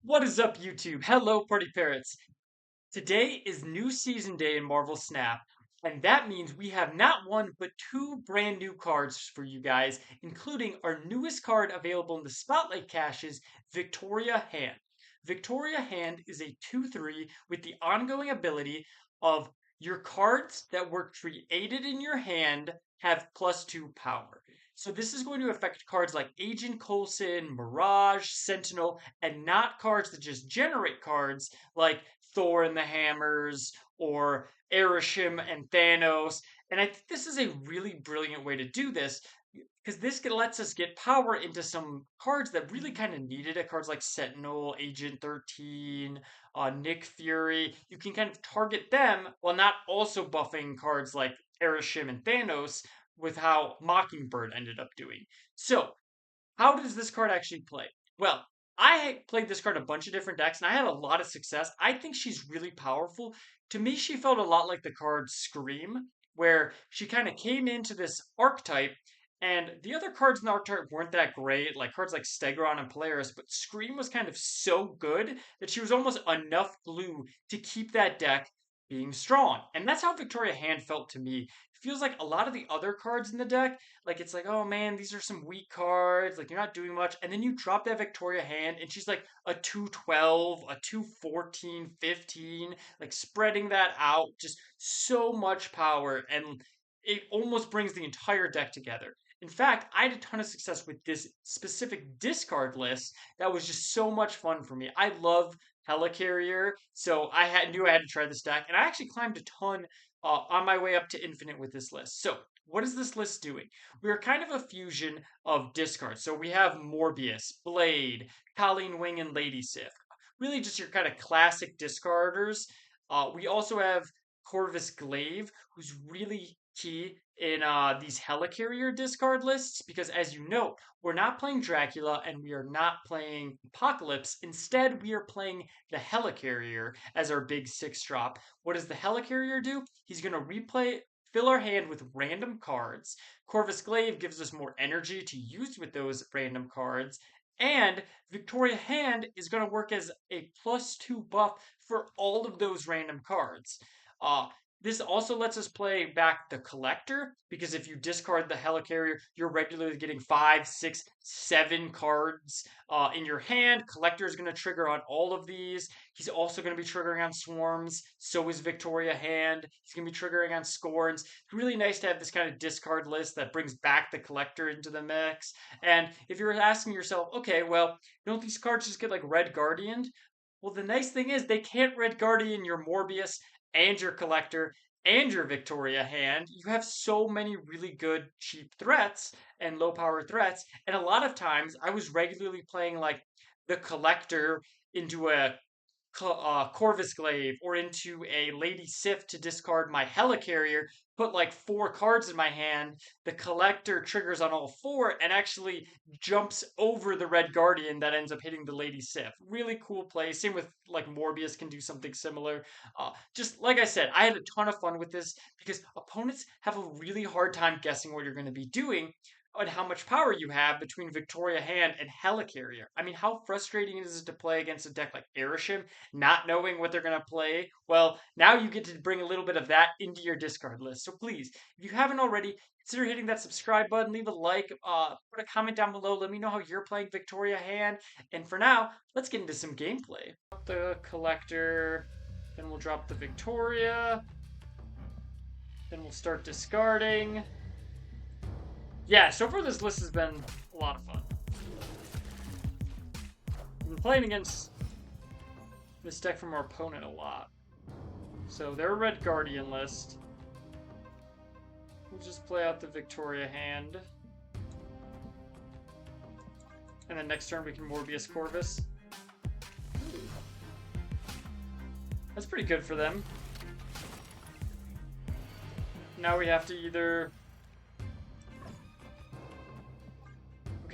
What is up, YouTube? Hello, Party Parrots. Today is new season day in Marvel Snap, and that means we have not one but two brand new cards for you guys, including our newest card available in the Spotlight caches, Victoria Hand. Victoria Hand is a 2/3 with the ongoing ability of your cards that were created in your hand have +2 power. So this is going to affect cards like Agent Coulson, Mirage, Sentinel, and not cards that just generate cards like Thor and the Hammers or Erishim and Thanos. And I think this is a really brilliant way to do this because this lets us get power into some cards that really kind of needed it. Cards like Sentinel, Agent 13, Nick Fury. You can kind of target them while not also buffing cards like Erishim and Thanos with how Mockingbird ended up doing. So, how does this card actually play? Well, I played this card a bunch of different decks and I had a lot of success. I think she's really powerful. To me, she felt a lot like the card Scream, where she kind of came into this archetype and the other cards in the archetype weren't that great, like cards like Stegron and Polaris, but Scream was kind of so good that she was almost enough glue to keep that deck being strong. And that's how Victoria Hand felt to me. It feels like a lot of the other cards in the deck like it's like, oh man, these are some weak cards. Like you're not doing much, and then you drop that Victoria Hand, and she's like a 212, a 214, 15, like spreading that out, just so much power, and it almost brings the entire deck together. In fact, I had a ton of success with this specific discard list that was just so much fun for me. I love Helicarrier, so knew I had to try this deck, and I actually climbed a ton on my way up to Infinite with this list. So what is this list doing? We are kind of a fusion of discards. So we have Morbius, Blade, Colleen Wing, and Lady Sif. Really just your kind of classic discarders. We also have Corvus Glaive, who's really key in these Helicarrier discard lists because, as you know, we're not playing Dracula and we are not playing Apocalypse. Instead, we are playing the Helicarrier as our big 6 drop. What does the Helicarrier do? He's going to fill our hand with random cards. Corvus Glaive gives us more energy to use with those random cards. And Victoria Hand is going to work as a +2 buff for all of those random cards. Uh, this also lets us play back the Collector, because if you discard the Helicarrier, you're regularly getting 5, 6, 7 cards in your hand. Collector is going to trigger on all of these. He's also going to be triggering on Swarms. So is Victoria Hand. He's going to be triggering on Scorns. It's really nice to have this kind of discard list that brings back the Collector into the mix. And if you're asking yourself, okay, well, don't these cards just get like Red Guardian? Well, the nice thing is they can't Red Guardian your Morbius and your Collector and your Victoria Hand. You have so many really good cheap threats and low power threats. And a lot of times I was regularly playing like the Collector into a Corvus Glaive or into a Lady Sif to discard my Helicarrier, put like 4 cards in my hand. The Collector triggers on all 4 and actually jumps over the Red Guardian that ends up hitting the Lady Sif. Really cool play. Same with like Morbius can do something similar. Just like I said, I had a ton of fun with this because opponents have a really hard time guessing what you're going to be doing and how much power you have between Victoria Hand and Helicarrier. I mean, how frustrating is it to play against a deck like Erishim, not knowing what they're going to play? Well, now you get to bring a little bit of that into your discard list. So please, if you haven't already, consider hitting that subscribe button, leave a like, put a comment down below. Let me know how you're playing Victoria Hand. And for now, let's get into some gameplay. The Collector, then we'll drop the Victoria, then we'll start discarding. Yeah, so far this list has been a lot of fun. I've been playing against this deck from our opponent a lot. So their Red Guardian list. We'll just play out the Victoria Hand. And then next turn we can Morbius Corvus. That's pretty good for them. Now we have to either...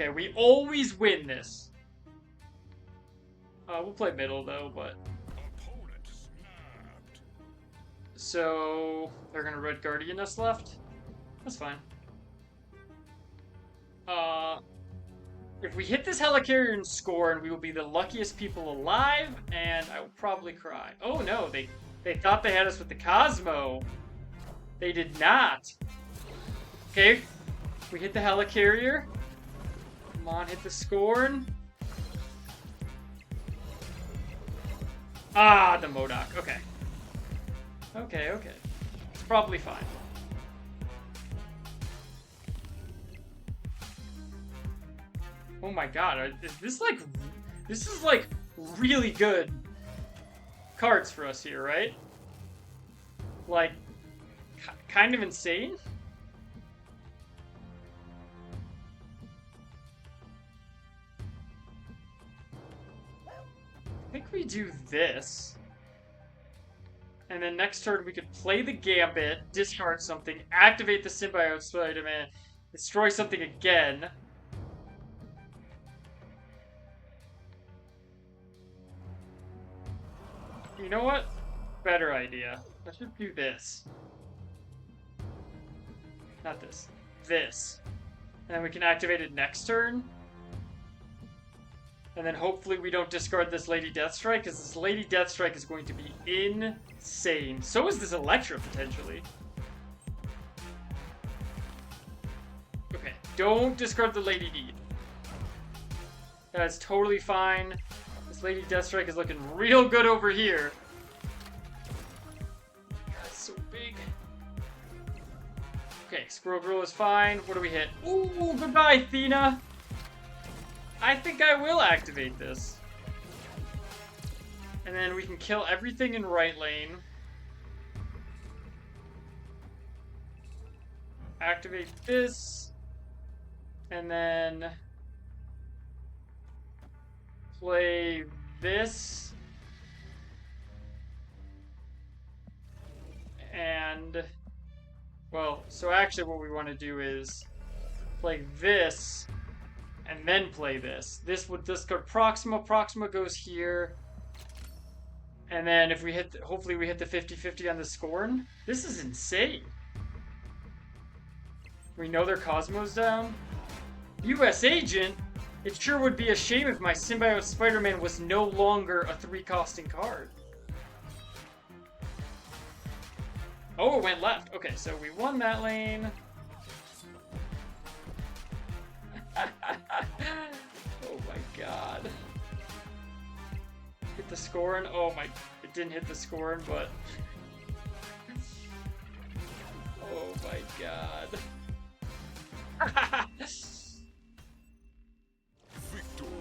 Okay, we always win this. We'll play middle though, but... So, they're gonna Red Guardian us left? That's fine. If we hit this helicarrier and score, and we will be the luckiest people alive, and I will probably cry. Oh no, they thought they had us with the Cosmo. They did not. Okay, we hit the helicarrier. Come on, hit the scorn. Ah, the Modoc. Okay. Okay. It's probably fine. Oh my god, is this like... This is like really good cards for us here, right? Like, kind of insane? I think we do this. And then next turn we could play the Gambit, discard something, activate the Symbiote Spider-Man, destroy something again. You know what? Better idea. I should do this. Not this. This. And then we can activate it next turn. And then hopefully we don't discard this Lady Deathstrike, because this Lady Deathstrike is going to be insane. So is this Electra, potentially. Okay, don't discard the Lady D. That's totally fine. This Lady Deathstrike is looking real good over here. That's so big. Okay, Squirrel Girl is fine. What do we hit? Ooh, goodbye, Athena! I think I will activate this. And then we can kill everything in right lane. Activate this. And then play this. And, well, so actually what we want to do is play this. And then play this. This would discard Proxima. Proxima goes here. And then if we hit, hopefully we hit the 50-50 on the Scorn. This is insane. We know their Cosmo's down. US Agent? It sure would be a shame if my Symbiote Spider-Man was no longer a 3-costing card. Oh, it went left. Okay, so we won that lane. Oh my god. Hit the Scorn. Oh my... It didn't hit the Scorn, but... Oh my god.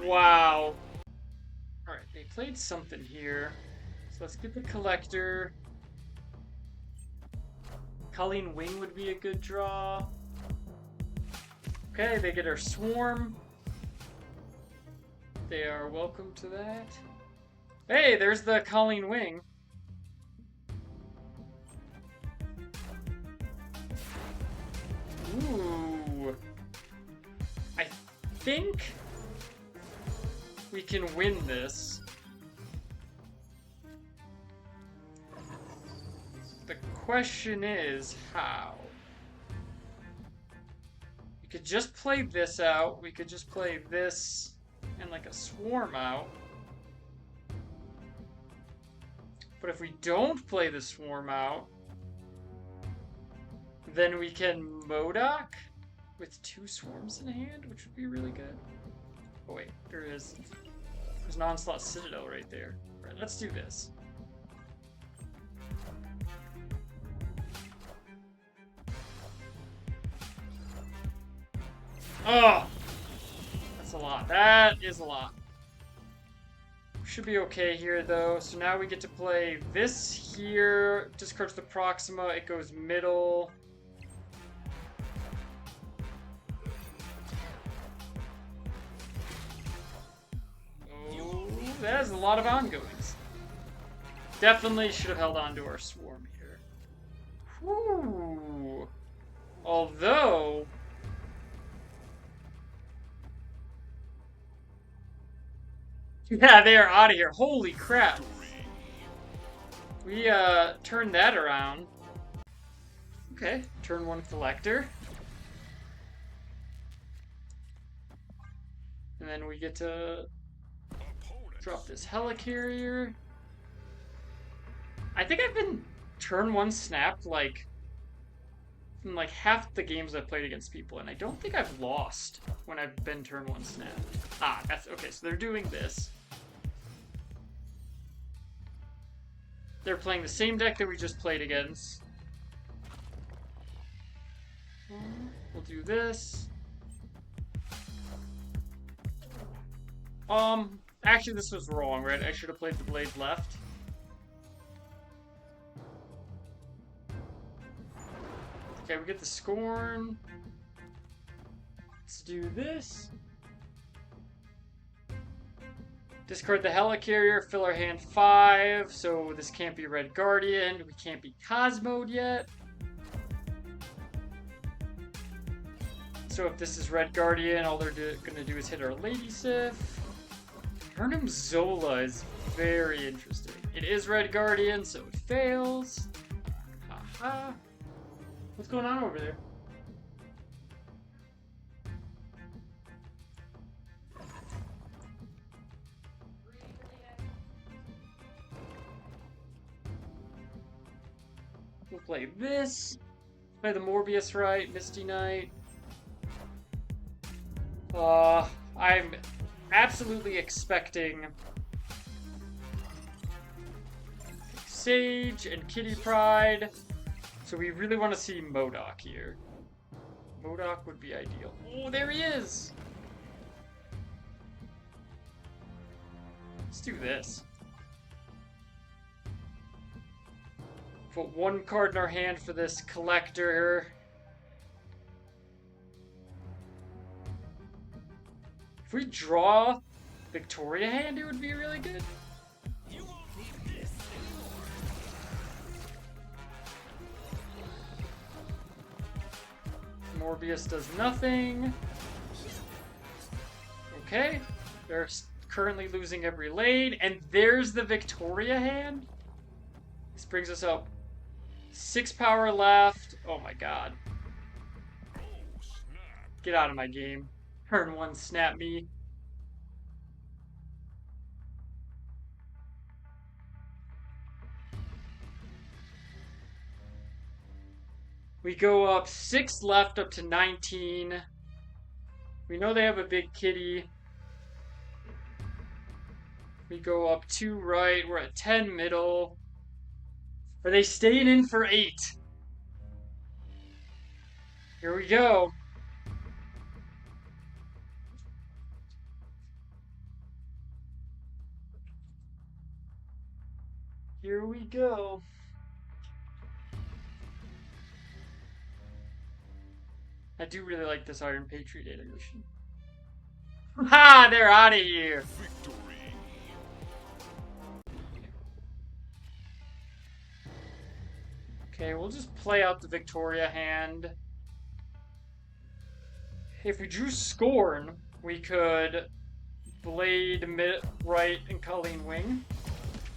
Wow. Alright, they played something here. So let's get the Collector. Colleen Wing would be a good draw. Okay, they get our Swarm. They are welcome to that. Hey, there's the Colleen Wing. Ooh. I think we can win this. The question is, how? We could just play this out. We could just play this and like a Swarm out. But if we don't play the Swarm out, then we can Modoc with 2 Swarms in hand, which would be really good. Oh wait, there is. There's an Onslaught Citadel right there. All right, let's do this. Oh! That's a lot. That is a lot. Should be okay here, though. So now we get to play this here. Discards the Proxima. It goes middle. Oh, that is a lot of ongoings. Definitely should have held on to our Swarm here. Whew. Although... Yeah, they are out of here. Holy crap. We, turned that around. Okay, turn 1 Collector. And then we get to drop this helicarrier. I think I've been turn 1 snapped like in like half the games I've played against people, and I don't think I've lost when I've been turn 1 snapped. Ah, that's okay, so they're doing this. They're playing the same deck that we just played against. We'll do this. Actually this was wrong, right? I should have played the blade left. Okay, we get the Scorn. Let's do this. Discard the Helicarrier, fill our hand 5, so this can't be Red Guardian. We can't be Cosmo'd yet. So if this is Red Guardian, all they're gonna do is hit our Lady Sif. Turnum Zola is very interesting. It is Red Guardian, so it fails. Haha. What's going on over there? We'll play this. Play the Morbius right, Misty Knight. I'm absolutely expecting Sage and Kitty Pryde. So we really want to see MODOK here. MODOK would be ideal. Oh, there he is! Let's do this. Put 1 card in our hand for this collector. If we draw Victoria hand, it would be really good. You won't need this anymore. Morbius does nothing. Okay, they're currently losing every lane, and there's the Victoria hand. This brings us up 6 power left. Oh my god. Get out of my game. Turn 1, snap me. We go up 6 left up to 19. We know they have a big kitty. We go up 2 right. We're at 10 middle. Are they staying in for 8? Here we go. Here we go. I do really like this Iron Patriot animation. Ha! They're out of here! Victory. Okay, we'll just play out the Victoria hand. If we drew Scorn, we could Blade mid right and Colleen Wing.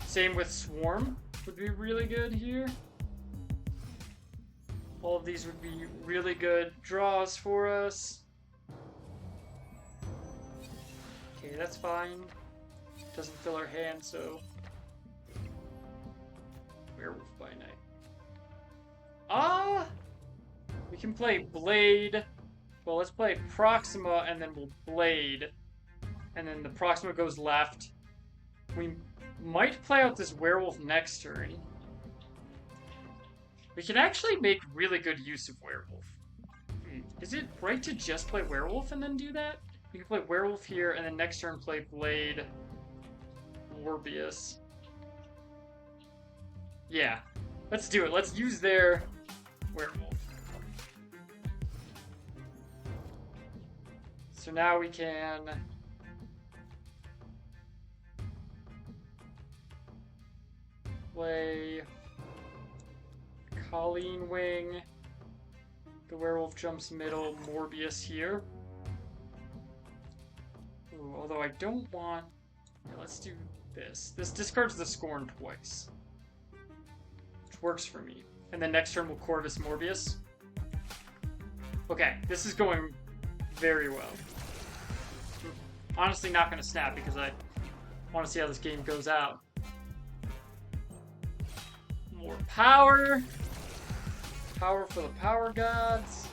Same with Swarm would be really good here. All of these would be really good draws for us. Okay, that's fine. Doesn't fill our hand, so Werewolf by Night. We can play Blade. Well, let's play Proxima and then we'll Blade. And then the Proxima goes left. We might play out this Werewolf next turn. We can actually make really good use of Werewolf. Is it right to just play Werewolf and then do that? We can play Werewolf here and then next turn play Blade, Morbius. Yeah, let's do it. Let's use their Werewolf. So now we can play Colleen Wing. The Werewolf jumps middle, Morbius here. Ooh, although I don't want... Yeah, let's do this. This discards the Scorn twice, which works for me. And then next turn we'll Corvus Morbius. Okay, this is going very well. honestly not going to snap because I want to see how this game goes out. More power. Power for the power gods.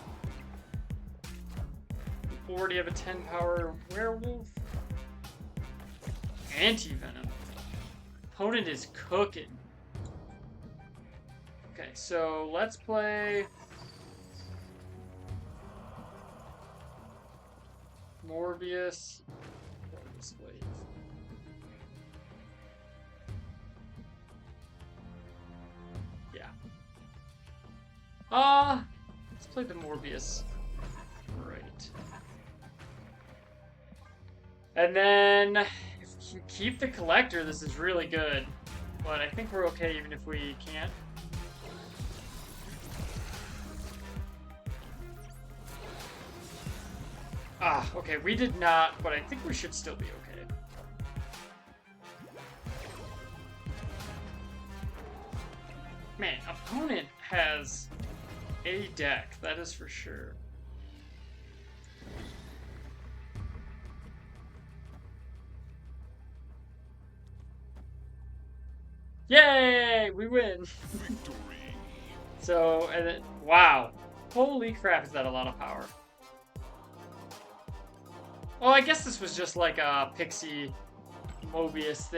We already have a 10 power werewolf. Anti-venom. Opponent is cooking. Okay, so let's play Morbius. Wave. Yeah. Let's play the Morbius. Right. And then if you keep the collector, this is really good. But I think we're okay even if we can't. Okay, we did not, but I think we should still be okay. Man, opponent has a deck, that is for sure. Yay! We win! Victory! So, and then, wow. Holy crap, is that a lot of power. Well, I guess this was just like a Pixie Mobius thing.